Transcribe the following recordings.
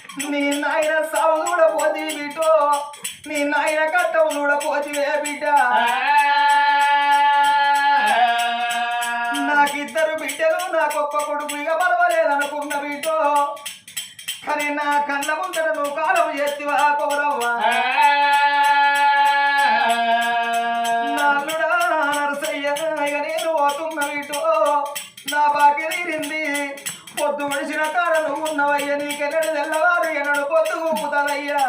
నీ నాయన సావు చూడపోతే బిడ్డో నీ నాయన కట్టం చూడపోతే బిడ్డ నాకిద్దరు బిడ్డలు నాకొక్క కొడుకు ఇక పర్వాలేదనుకున్న బిడ్డో కానీ నా కళ్ళ ముందర నువ్వు కాలం ఎత్తివా కౌరవ్వా నాలుడా నరసయ్య ఇక నేను పోతున్న బిడ్డో నా బాకి తీరింది పొద్దు మడిసిన కాడ నువ్వు ఉన్నవయ్య నీకెన్నడు తెల్లవారు ఎన్నడు పొద్దు గుప్పుతాదయ్యా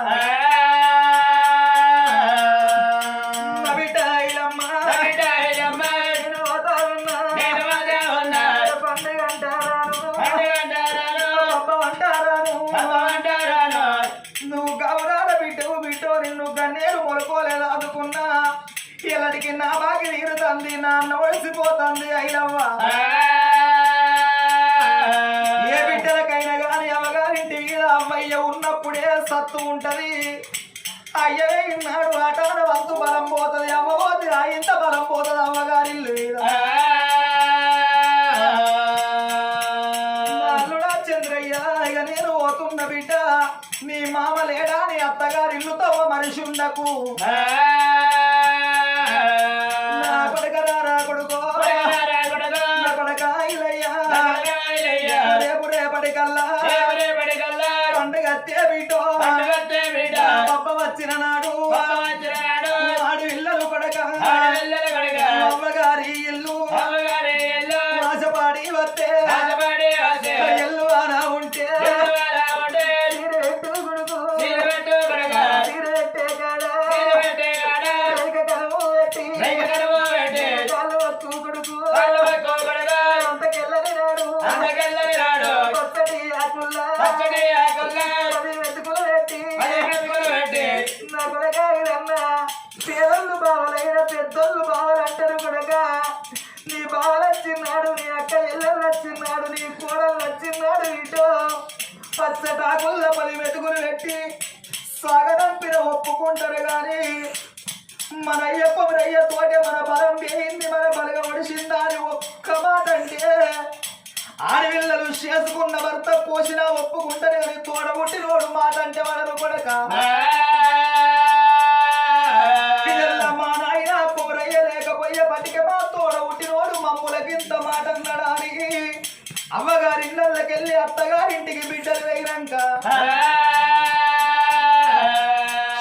నువ్వు గౌరాల బిడ్డవు బిడ్డో నిన్ను గన్నేరు మొలకోలేదు అందుకున్నా ఇలాంటికి నా బాకి తీరుతుంది నా అన్న వడిసిపోతుంది అయినవ్వా ఏ బిడ్డలకైనా గాని అవగారింటి మీద అమ్మయ్య ఉన్నప్పుడే సత్తు ఉంటది అయ్యవే ఇన్నాడు ఆటాన వంతు బలం పోతుంది అమ్మ పోతే ఇంత బలం పోతుంది అమ్మగారిల్లు మీద అల్లుడా చంద్రయ్య ఇక నేను పోతున్న బిడ్డ నీ మామ లేడా నీ అత్తగారిల్లు తవ్వ మనిషి ఉండకు నా కొడుకరా కొడుకో నా కొడక ఇలయ్యా రేపు రేపటికల్లా పండుగ బిడ్డో పప్ప వచ్చిన నాడు ఆడు ఇల్లలు కొడక అమ్మగారి ఇల్లు ఆశపాడి వస్తే ఎల్లు అనా ఉంటే పేదోళ్ళు బావలైన పెద్దోళ్ళు బావలంటారు కొడగా నీ బావలు వచ్చిన్నాడు నీ అక్క ఎల్లలు వచ్చిన్నాడు నీ కూడలు వచ్చిన్నాడు ఇటో పచ్చటాకుల్లో 10 మెతుకులు పెట్టి సాగడంపిన ఒప్పుకుంటారు గాని మన అయ్యప్ప తోటే మన బలం వేయింది మన బలగ ఒడిసిందా అని ఒక్క మాట అంటే ఆడపిల్లలు చేసుకున్న భర్త పోసినా ఒప్పుకుంటారు కానీ తోడబుట్టినోడు మాట అంటే వాళ్ళను కొడక మా నాయన కొమరయ్య లేకపోయే బతికే మా తోడబుట్టినోడు మమ్ములకింత మాట అన్నడాని అమ్మగారి ఇళ్ళకెళ్ళి అత్తగారింటికి బిడ్డలు వేయినాక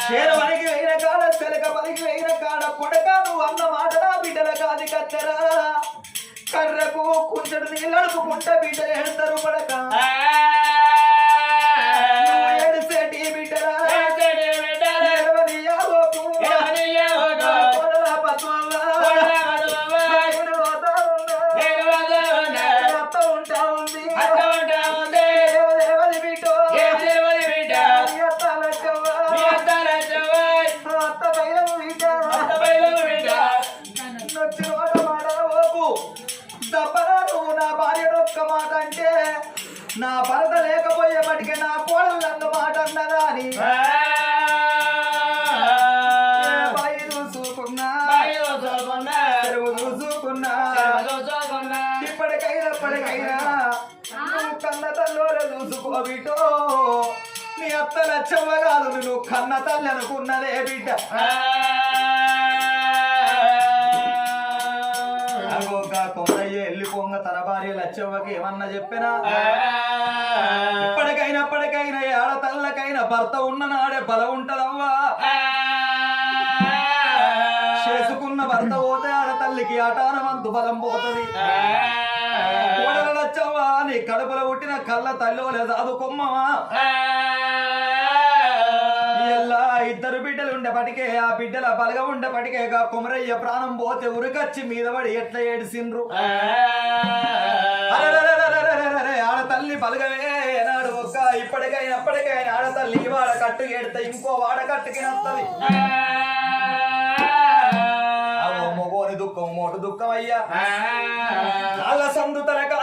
శేరవనికి వేయిన కాడ చెలక పలికి వేయిన కాడ కొడక నువ్వు అన్న మాట నా బిడ్డల కాది కత్తెరా కర్రకు కుంచెడు నీళ్ళడుపుకుంటా బిడ్డలు ఎడతారు కొడక ఏడిసేటి బిడ్డలా నా భర్త లేకపోయేపటికి నా కోడలు నన్ను మాట అన్నదా అని చూసుకున్నా చూసుకున్నా ఇప్పటికైనా నువ్వు కన్న తల్లోనే చూసుకోబిటో నీ అత్త లచ్చవ్వ కాదు నువ్వు కన్న తల్లి అనుకున్నదే బిడ్డ వెళ్ళిపోంగ తన భార్య లచ్చవ్వకి ఏమన్నా చెప్పినా ఇప్పటికైనా ఆడతల్లకైనా భర్త ఉన్న నాడే బలం ఉంటదవ్వా చేసుకున్న భర్త పోతే ఆడతల్లికి ఆటానవంతు బలం పోతుంది కోడల లచ్చవ్వా నీ కడుపులో పుట్టిన కళ్ళ తల్లి చదువుకొమ్మవా ఎలా ఇద్దరు బిడ్డలు ఉండేపటికే ఆ బిడ్డల బలగ ఉండేపటికే కొమరయ్య ప్రాణం పోతే ఉరికచ్చి మీద పడి ఎట్లా ఏడిసిండ్రు ఆడతల్లి బలగమే నాడు ఒక్క ఇప్పటికైనా ఆడతల్లి వాడ కట్టు ఏడితే ఇంకో వాడ కట్టుకి నత్తది మొగోని దుఃఖం మోటు దుఃఖం అయ్యా వాళ్ళ సందు తనక